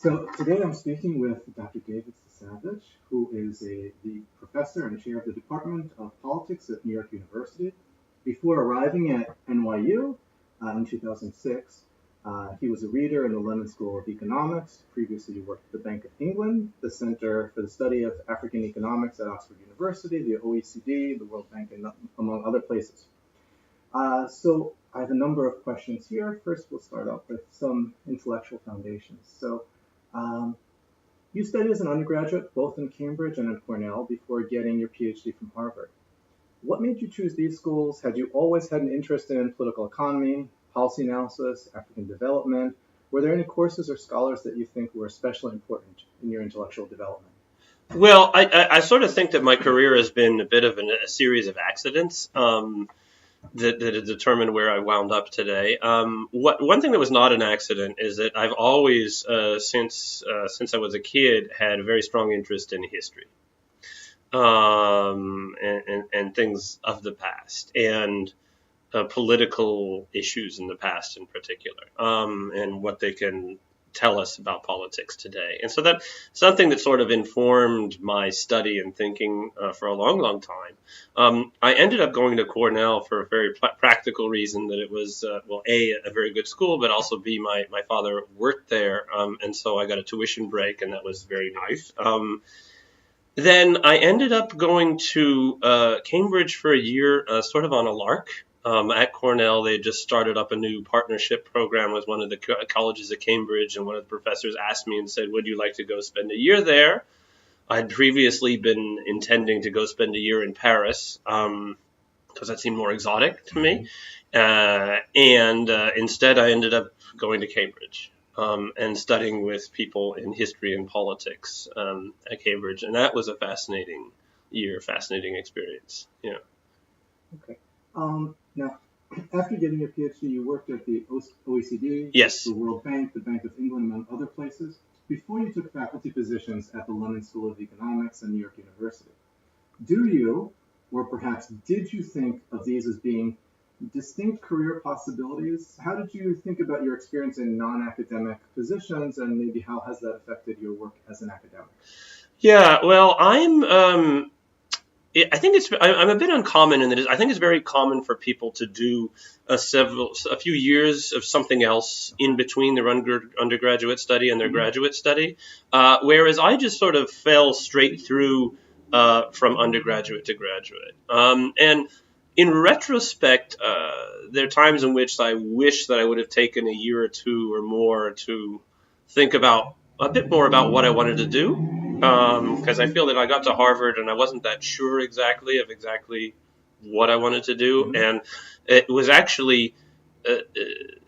So today I'm speaking with Dr. David Stasavage, who is the professor and chair of the Department of Politics at New York University. Before arriving at NYU in 2006, he was a reader in the London School of Economics. Previously, he worked at the Bank of England, the Center for the Study of African Economics at Oxford University, the OECD, the World Bank, and among other places. So I have a number of questions here. First, we'll start off with some intellectual foundations. So you studied as an undergraduate both in Cambridge and in Cornell before getting your PhD from Harvard. What made you choose these schools? Had you always had an interest in political economy, policy analysis, African development? Were there any courses or scholars that you think were especially important in your intellectual development? Well, I sort of think that my career has been a bit of a series of accidents that have determined where I wound up today. One thing that was not an accident is that I've always, since I was a kid, had a very strong interest in history and things of the past and political issues in the past in particular, and what they can tell us about politics today. And so that's something that sort of informed my study and thinking for a long, long time. I ended up going to Cornell for a very practical reason, that it was, A, very good school, but also B, my father worked there. And so I got a tuition break, and that was very nice. Then I ended up going to Cambridge for a year, sort of on a lark. At Cornell, they just started up a new partnership program with one of the colleges at Cambridge, and one of the professors asked me and said, would you like to go spend a year there? I'd previously been intending to go spend a year in Paris, because that seemed more exotic to me. Instead, I ended up going to Cambridge and studying with people in history and politics at Cambridge. And that was a fascinating year, fascinating experience. Yeah. Okay. Now, after getting your PhD, you worked at the OECD, yes, the World Bank, the Bank of England, among other places, before you took faculty positions at the London School of Economics and New York University. Do you, or perhaps did you think of these as being distinct career possibilities? How did you think about your experience in non-academic positions, and maybe how has that affected your work as an academic? Yeah, well, I think I'm a bit uncommon in that I think it's very common for people to do a few years of something else in between their undergraduate study and their graduate study, whereas I just sort of fell straight through from undergraduate to graduate. And in retrospect, there are times in which I wish that I would have taken a year or two or more to think about a bit more about what I wanted to do. Because I feel that I got to Harvard and I wasn't that sure exactly what I wanted to do. And it was actually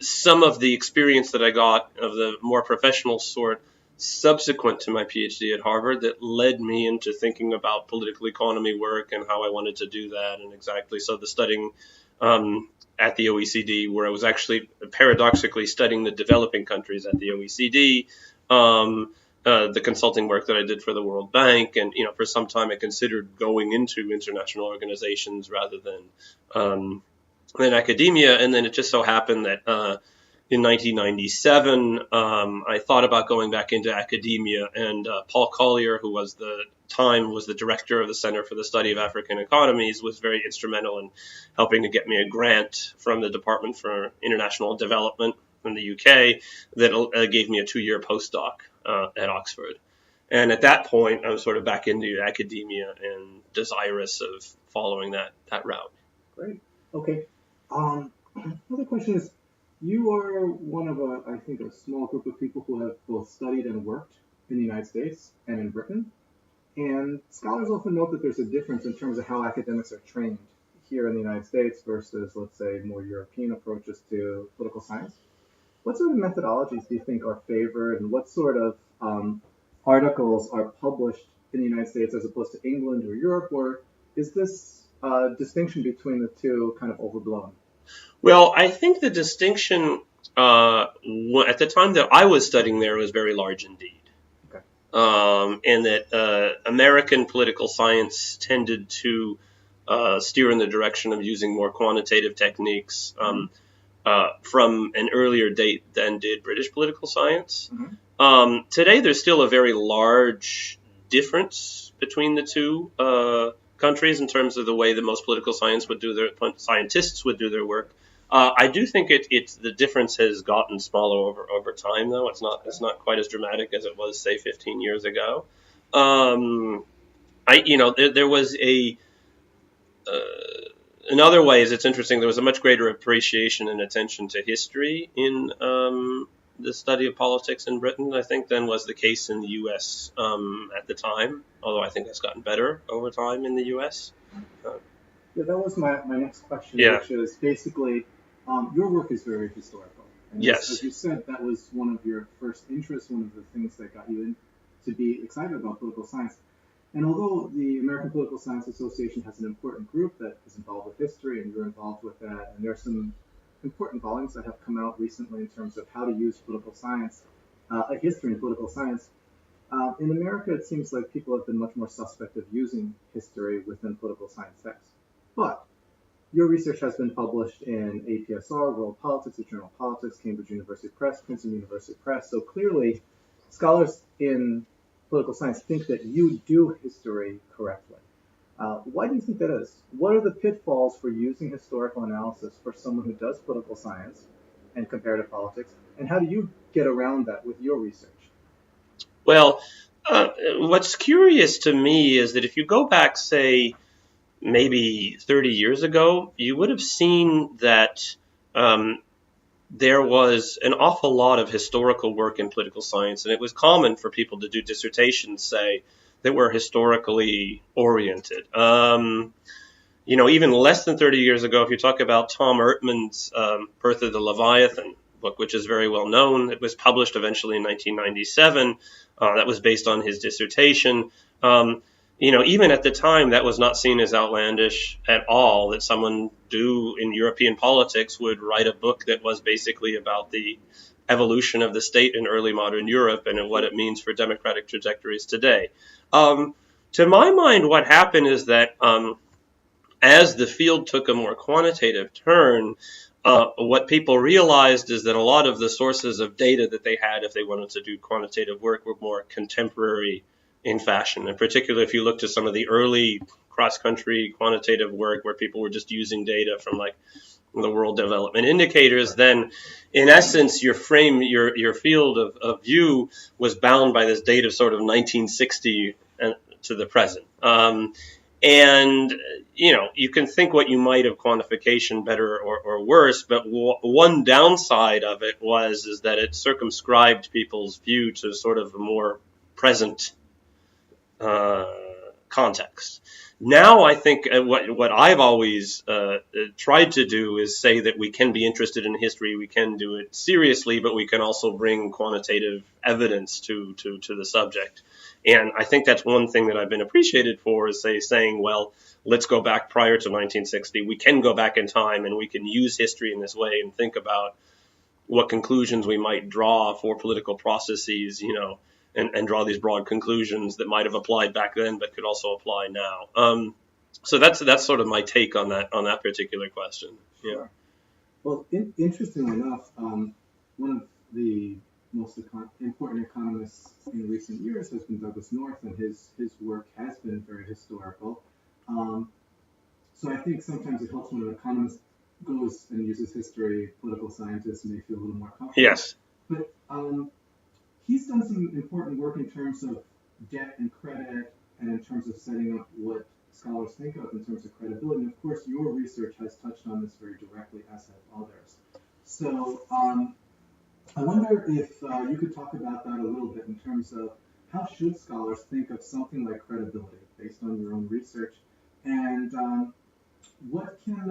some of the experience that I got of the more professional sort subsequent to my PhD at Harvard that led me into thinking about political economy work and how I wanted to do that. And so the studying at the OECD, where I was actually paradoxically studying the developing countries at the OECD, the consulting work that I did for the World Bank, and for some time I considered going into international organizations rather than academia. And then it just so happened that in 1997 I thought about going back into academia, and Paul Collier, who was the director of the Center for the Study of African Economies, was very instrumental in helping to get me a grant from the Department for International Development in the UK that gave me a 2-year postdoc at Oxford. And at that point, I was sort of back into academia and desirous of following that route. Great. Okay. Another question is, you are one of a small group of people who have both studied and worked in the United States and in Britain. And scholars often note that there's a difference in terms of how academics are trained here in the United States versus, let's say, more European approaches to political science. What sort of methodologies do you think are favored, and what sort of articles are published in the United States as opposed to England or Europe, or is this distinction between the two kind of overblown? Well, I think the distinction at the time that I was studying there was very large indeed. Okay. And that American political science tended to steer in the direction of using more quantitative techniques from an earlier date than did British political science. Today, there's still a very large difference between the two countries in terms of the way that most political scientists would do their work. I do think the difference has gotten smaller over time, though. It's not quite as dramatic as it was, say, 15 years ago. There was in other ways, it's interesting. There was a much greater appreciation and attention to history in the study of politics in Britain, I think, than was the case in the U.S. At the time. Although I think that's gotten better over time in the U.S. Yeah, that was my next question, Yeah. which is basically, your work is very historical. And Yes. As you said, that was one of your first interests, one of the things that got you in to be excited about political science. And although the American Political Science Association has an important group that is involved with history, and you're involved with that, and there are some important volumes that have come out recently in terms of how to use political science, history and political science, in America it seems like people have been much more suspect of using history within political science texts. But your research has been published in APSR, World Politics, the Journal of Politics, Cambridge University Press, Princeton University Press. So clearly, scholars in political science think that you do history correctly. Why do you think that is? What are the pitfalls for using historical analysis for someone who does political science and comparative politics? And how do you get around that with your research? Well, what's curious to me is that if you go back, say, maybe 30 years ago, you would have seen that there was an awful lot of historical work in political science, and it was common for people to do dissertations, say, that were historically oriented. Even less than 30 years ago, if you talk about Tom Ertmann's Birth of the Leviathan book, which is very well known, it was published eventually in 1997. That was based on his dissertation. Even at the time, that was not seen as outlandish at all, that someone in European politics would write a book that was basically about the evolution of the state in early modern Europe and what it means for democratic trajectories today. To my mind, what happened is that as the field took a more quantitative turn, what people realized is that a lot of the sources of data that they had if they wanted to do quantitative work were more contemporary in fashion. In particular, if you look to some of the early cross-country quantitative work where people were just using data from like the World Development Indicators, then in essence your field of view was bound by this date of sort of 1960 to the present. You can think what you might of quantification, better or worse, but one downside of it is that it circumscribed people's view to sort of a more present context. Now I think what I've always tried to do is say that we can be interested in history, we can do it seriously, but we can also bring quantitative evidence to the subject. And I think that's one thing that I've been appreciated for is saying, well, let's go back prior to 1960. We can go back in time and we can use history in this way and think about what conclusions we might draw for political processes, and draw these broad conclusions that might have applied back then but could also apply now. So that's sort of my take on that particular question. Yeah. Sure. Well, interestingly enough, one of the most important economists in recent years has been Douglas North, and his work has been very historical. So I think sometimes it helps when an economist goes and uses history. Political scientists may feel a little more comfortable. Yes. But he's done some important work in terms of debt and credit, and in terms of setting up what scholars think of in terms of credibility. And of course, your research has touched on this very directly, as have others. So I wonder if you could talk about that a little bit in terms of how should scholars think of something like credibility based on your own research, and what can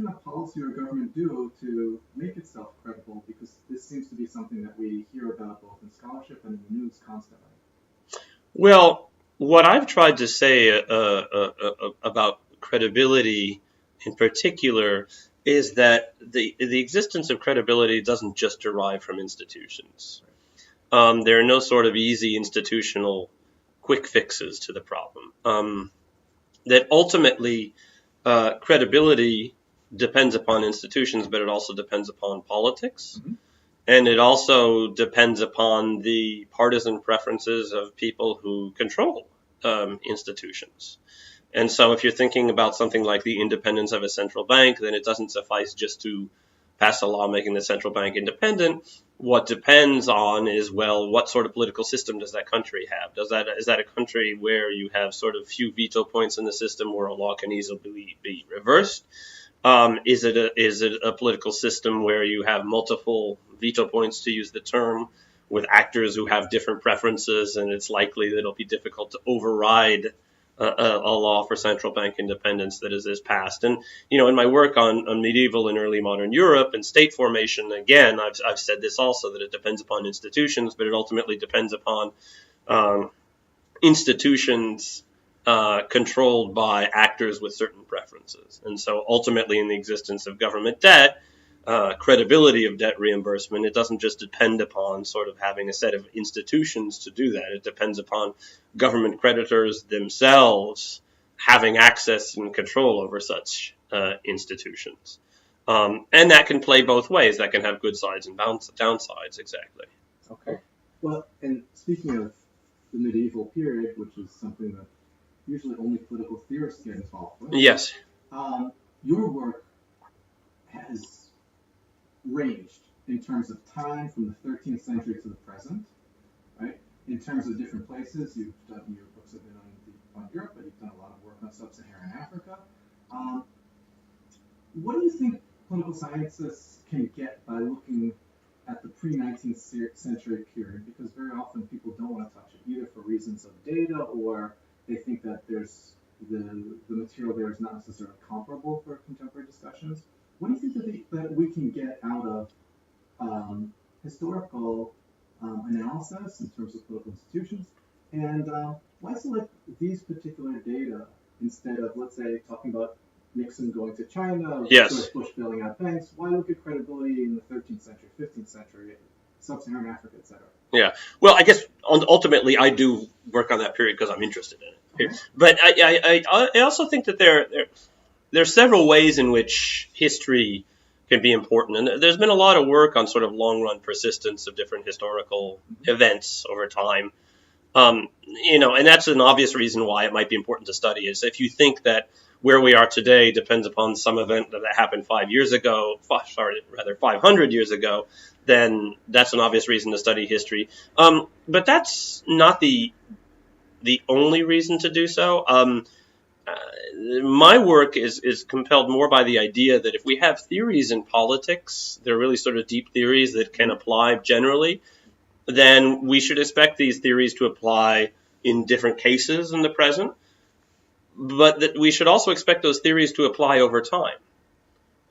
a policy or government do to make itself credible? Because this seems to be something that we hear about both in scholarship and in the news constantly. Well, what I've tried to say about credibility in particular is that the existence of credibility doesn't just derive from institutions. There are no sort of easy institutional quick fixes to the problem. That ultimately credibility depends upon institutions, but it also depends upon politics. Mm-hmm. And it also depends upon the partisan preferences of people who control institutions. And so if you're thinking about something like the independence of a central bank, then it doesn't suffice just to pass a law making the central bank independent. What depends on is, well, what sort of political system does that country have? Is that a country where you have sort of few veto points in the system where a law can easily be reversed? Is it a political system where you have multiple veto points, to use the term, with actors who have different preferences, and it's likely that it'll be difficult to override a law for central bank independence that is passed? And in my work on medieval and early modern Europe and state formation, again, I've said this also, that it depends upon institutions, but it ultimately depends upon institutions controlled by actors with certain preferences. And so ultimately, in the existence of government debt, credibility of debt reimbursement, it doesn't just depend upon sort of having a set of institutions to do that. It depends upon government creditors themselves having access and control over such institutions. And that can play both ways. That can have good sides and downsides, exactly. Okay. Well, and speaking of the medieval period, which is something that usually only political theorists get involved with. Yes. Your work has ranged in terms of time from the 13th century to the present, right? In terms of different places, your books have been on Europe, but you've done a lot of work on sub-Saharan Africa. What do you think political scientists can get by looking at the pre-19th century period? Because very often people don't want to touch it, either for reasons of data, or they think that there's the material there is not necessarily comparable for contemporary discussions. What do you think that we can get out of historical analysis in terms of political institutions? And why select these particular data instead of, let's say, talking about Nixon going to China, yes, George Bush bailing out banks? Why look at credibility in the 13th century, 15th century, sub-Saharan Africa, etc.? Yeah. Well, I guess ultimately I do work on that period because I'm interested in it. Okay. But I also think that there are several ways in which history can be important. And there's been a lot of work on sort of long-run persistence of different historical events over time. And that's an obvious reason why it might be important to study, is if you think that where we are today depends upon some event that happened 500 years ago, then that's an obvious reason to study history. But that's not the only reason to do so. My work is compelled more by the idea that if we have theories in politics, they're really sort of deep theories that can apply generally, then we should expect these theories to apply in different cases in the present, but that we should also expect those theories to apply over time.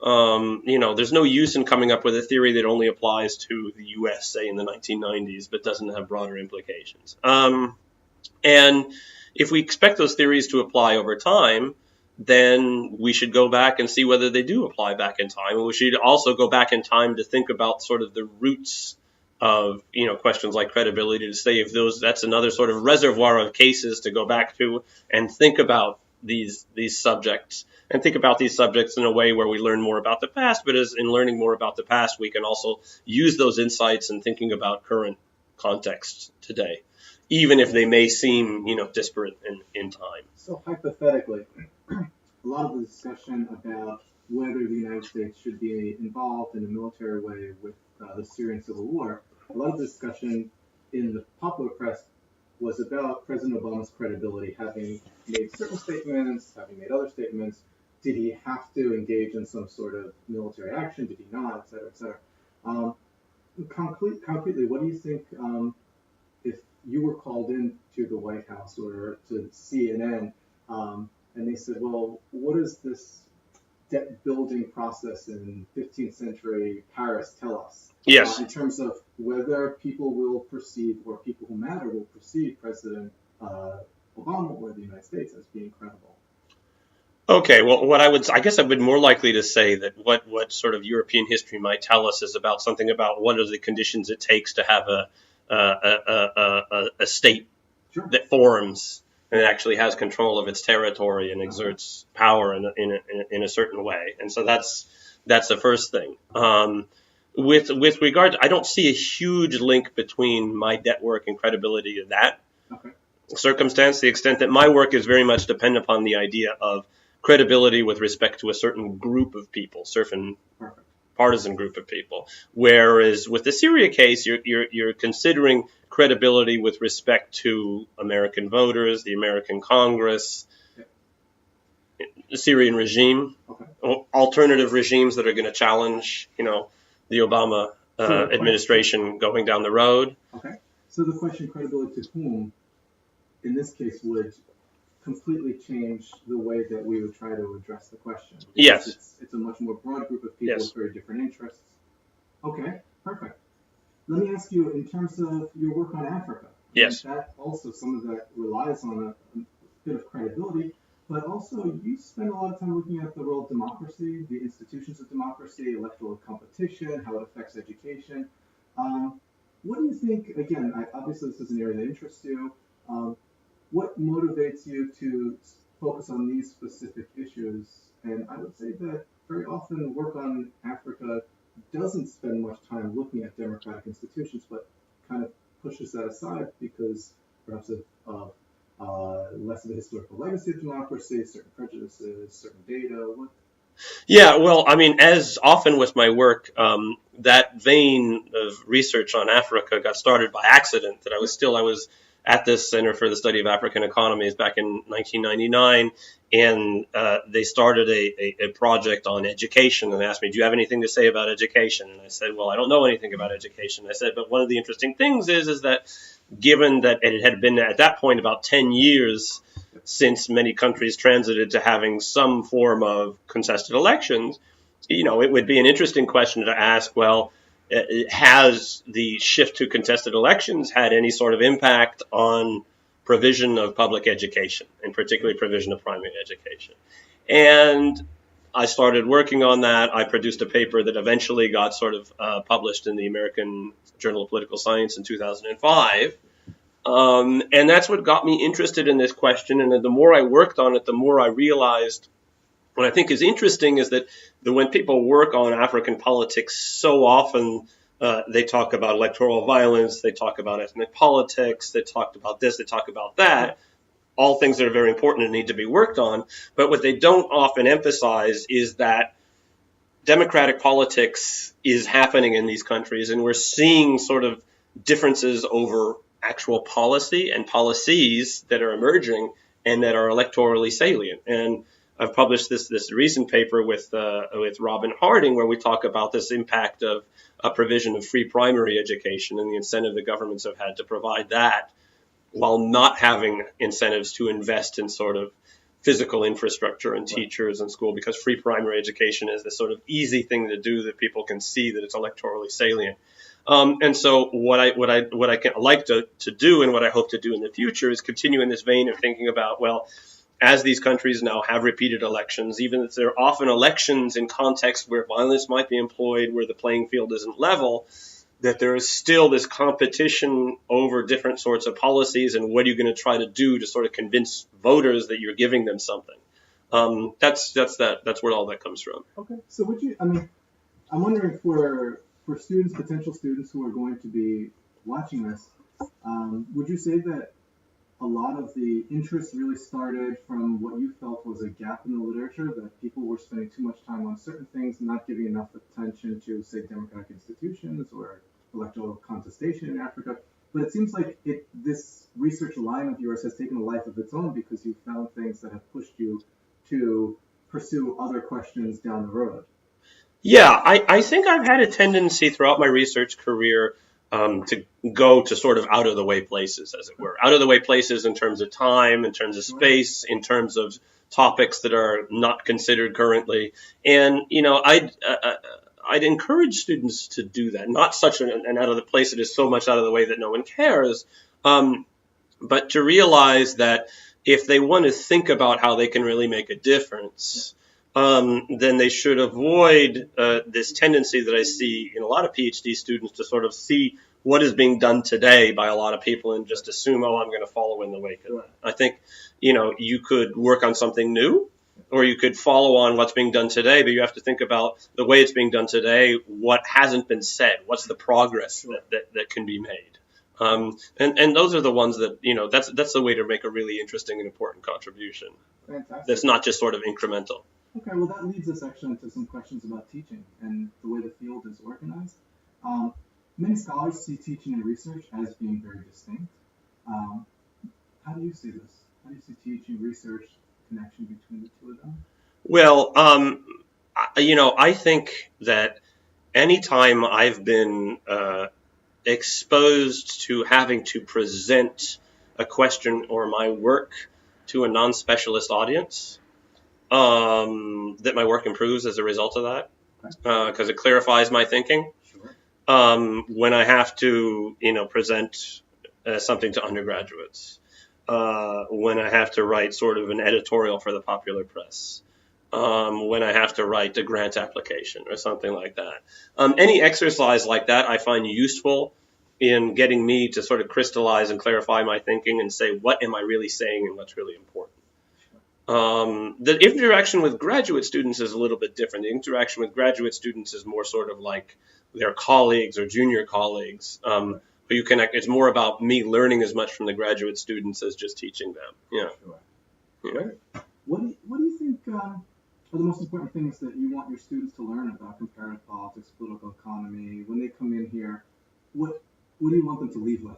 There's no use in coming up with a theory that only applies to the U.S., say, in the 1990s, but doesn't have broader implications. And if we expect those theories to apply over time, then we should go back and see whether they do apply back in time. And we should also go back in time to think about sort of the roots of, questions like credibility, to say if that's another sort of reservoir of cases to go back to and think about these subjects, and think about these subjects in a way where we learn more about the past, but as in learning more about the past, we can also use those insights in thinking about current context today, even if they may seem, disparate in time. So hypothetically, a lot of the discussion about whether the United States should be involved in a military way with the Syrian civil war, a lot of the discussion in the popular press was about President Obama's credibility, having made certain statements, having made other statements. Did he have to engage in some sort of military action? Did he not, et cetera, et cetera? Concretely, what do you think if you were called in to the White House or to CNN and they said, well, what does this debt building process in 15th century Paris tell us? Yes. In terms of whether people will perceive, or people who matter will perceive President Obama or the United States as being credible. Okay, well, I guess I would be more likely to say that what sort of European history might tell us is about something about what are the conditions it takes to have a state that forms and actually has control of its territory and exerts power in a certain way. And so that's the first thing. with regard, I don't see a huge link between my network and credibility to that circumstance. The extent that my work is very much dependent upon the idea of credibility with respect to a certain group of people, certain partisan group of people. Whereas with the Syria case, you're considering credibility with respect to American voters, the American Congress, the Syrian regime, alternative regimes that are going to challenge, the Obama administration going down the road. Okay. So the question, credibility to whom, in this case, would completely change the way that we would try to address the question. Yes. It's a much more broad group of people with very different interests. Okay, perfect. Let me ask you, in terms of your work on Africa, yes, that also, some of that relies on a bit of credibility, but also you spend a lot of time looking at the role of democracy, the institutions of democracy, electoral competition, how it affects education. What do you think, again, obviously this is an area that interests you, what motivates you to focus on these specific issues? And I would say that very often work on Africa doesn't spend much time looking at democratic institutions, but kind of pushes that aside because perhaps of less of a historical legacy of democracy, certain prejudices, certain data. Yeah, well, I mean, as often with my work, that vein of research on Africa got started by accident. That I was at this Center for the Study of African Economies back in 1999, and they started a project on education, and they asked me, do you have anything to say about education? And I said, well, I don't know anything about education. I said, but one of the interesting things is that given that it had been at that point about 10 years since many countries transited to having some form of contested elections, it would be an interesting question to ask, well, has the shift to contested elections had any sort of impact on provision of public education, and particularly provision of primary education? And I started working on that. I produced a paper that eventually got sort of published in the American Journal of Political Science in 2005. And that's what got me interested in this question. And the more I worked on it, the more I realized what I think is interesting is that when people work on African politics, so often they talk about electoral violence, they talk about ethnic politics, they talk about this, they talk about that, all things that are very important and need to be worked on. But what they don't often emphasize is that democratic politics is happening in these countries, and we're seeing sort of differences over actual policy and policies that are emerging and that are electorally salient. And I've published this recent paper with Robin Harding, where we talk about this impact of a provision of free primary education and the incentive the governments have had to provide that, while not having incentives to invest in sort of physical infrastructure and teachers and school, because free primary education is this sort of easy thing to do that people can see that it's electorally salient. And so what I like to do, and what I hope to do in the future, is continue in this vein of thinking about, well, as these countries now have repeated elections, even if they're often elections in contexts where violence might be employed, where the playing field isn't level, that there is still this competition over different sorts of policies, and what are you going to try to do to sort of convince voters that you're giving them something? That's where all that comes from. Okay, so I'm wondering for students, potential students who are going to be watching this, would you say that a lot of the interest really started from what you felt was a gap in the literature, that people were spending too much time on certain things, not giving enough attention to, say, democratic institutions or electoral contestation in Africa? But it seems like this research line of yours has taken a life of its own because you found things that have pushed you to pursue other questions down the road. Yeah, I think I've had a tendency throughout my research career to go to sort of out-of-the-way places, as it were. Out-of-the-way places in terms of time, in terms of space, in terms of topics that are not considered currently. And, I'd encourage students to do that. Not such an out-of-the-place that is so much out of the way that no one cares, but to realize that if they want to think about how they can really make a difference, then they should avoid this tendency that I see in a lot of PhD students to sort of see what is being done today by a lot of people and just assume, oh, I'm going to follow in the wake of that. I think, you could work on something new, Or you could follow on what's being done today, but you have to think about the way it's being done today, what hasn't been said, what's the progress that can be made. And those are the ones that, that's the way to make a really interesting and important contribution. Fantastic. That's not just sort of incremental. Okay, well, that leads us actually into some questions about teaching and the way the field is organized. Many scholars see teaching and research as being very distinct. How do you see this? How do you see teaching, research, connection between the two of them? Well, I think that anytime I've been exposed to having to present a question or my work to a non-specialist audience, that my work improves as a result of that, because it clarifies my thinking. Sure. When I have to, present something to undergraduates, when I have to write sort of an editorial for the popular press, when I have to write a grant application or something like that. Any exercise like that I find useful in getting me to sort of crystallize and clarify my thinking and say, what am I really saying and what's really important? The interaction with graduate students is a little bit different. The interaction with graduate students is more sort of like their colleagues or junior colleagues. But you connect. It's more about me learning as much from the graduate students as just teaching them. Yeah. Sure. Yeah. Great. What do you think are the most important things that you want your students to learn about comparative politics, political economy when they come in here? What do you want them to leave with?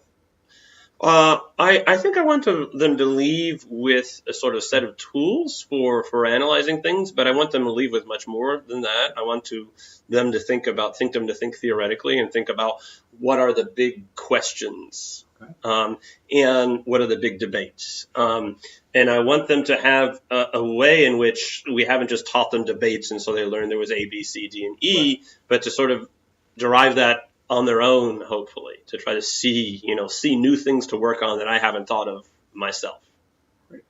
I think I want them to leave with a sort of set of tools for analyzing things, but I want them to leave with much more than that. I want them to think theoretically and think about what are the big questions, and what are the big debates. And I want them to have a way in which we haven't just taught them debates and so they learned there was A, B, C, D, and E, but to sort of derive that on their own, hopefully, to try to see new things to work on that I haven't thought of myself. Great.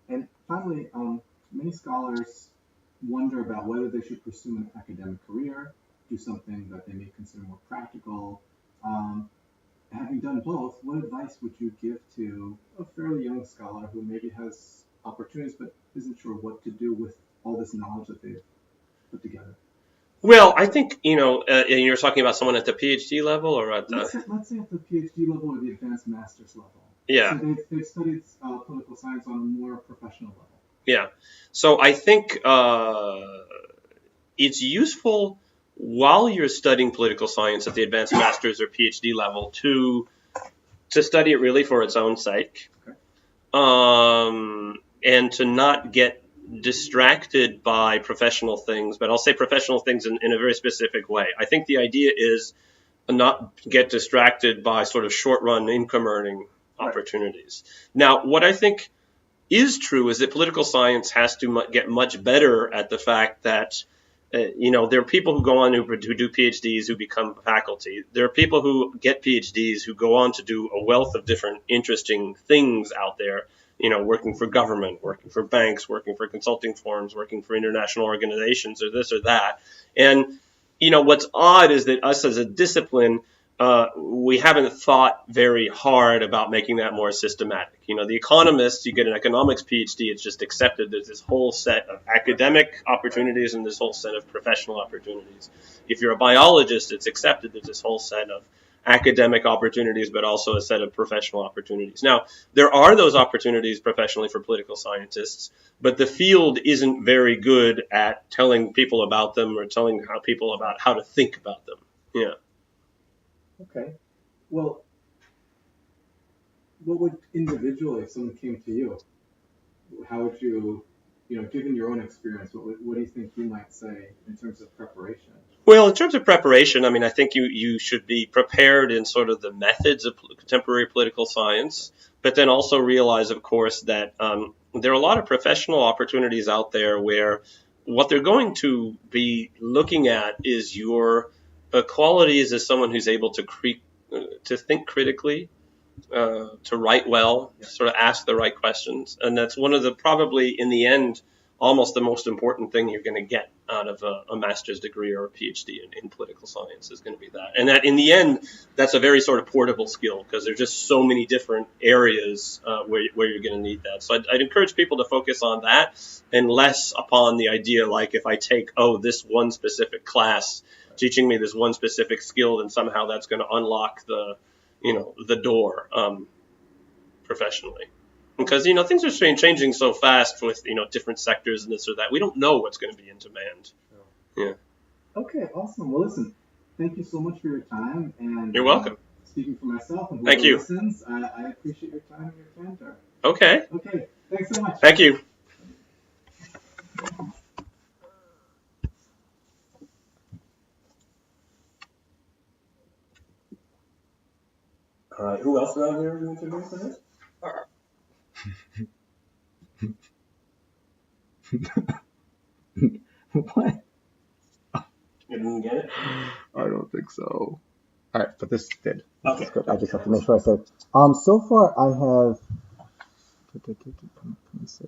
And finally, many scholars wonder about whether they should pursue an academic career, do something that they may consider more practical. Having done both, what advice would you give to a fairly young scholar who maybe has opportunities but isn't sure what to do with all this knowledge that they've put together? Well, I think, and you're talking about someone at the PhD level or at the... Let's say at the PhD level or the advanced master's level. Yeah. So they've studied political science on a more professional level. Yeah. So I think it's useful while you're studying political science at the advanced master's or PhD level to study it really for its own sake. Okay. And to not get distracted by professional things, but I'll say professional things in a very specific way. I think the idea is not get distracted by sort of short-run income earning opportunities. Now, what I think is true is that political science has to get much better at the fact that there are people who go on who do PhDs who become faculty. There are people who get PhDs who go on to do a wealth of different interesting things out there. Working for government, working for banks, working for consulting firms, working for international organizations or this or that. And, what's odd is that us as a discipline, we haven't thought very hard about making that more systematic. The economists, you get an economics PhD, it's just accepted. There's this whole set of academic opportunities and this whole set of professional opportunities. If you're a biologist, it's accepted. There's this whole set of academic opportunities, but also a set of professional opportunities. Now, there are those opportunities professionally for political scientists, but the field isn't very good at telling people about them or telling people about how to think about them. Yeah. Okay. Well, what would individually, if someone came to you, how would you, given your own experience, what do you think you might say in terms of preparation? Well, in terms of preparation, I think you should be prepared in sort of the methods of contemporary political science, but then also realize, of course, that there are a lot of professional opportunities out there where what they're going to be looking at is your qualities as someone who's able to think critically, to write well, sort of ask the right questions. And that's one of the, probably in the end, almost the most important thing you're going to get out of a master's degree or a PhD in political science is going to be that. And that in the end, that's a very sort of portable skill because there's just so many different areas where you're going to need that. So I'd encourage people to focus on that and less upon the idea like if I take, this one specific class teaching me this one specific skill, then somehow that's going to unlock the door professionally. Because, things are changing so fast with, different sectors and this or that. We don't know what's going to be in demand. Yeah. Okay, awesome. Well, listen, thank you so much for your time. And you're welcome. Speaking for myself and thank you. Listens, I appreciate your time and your candor. Okay. Okay, thanks so much. Thank you. All right, who else do I have here to interview for this? What? You didn't get it? I don't think so. All right, but this did. Okay. Good. I just have to make sure I said. So far I have. Let me see.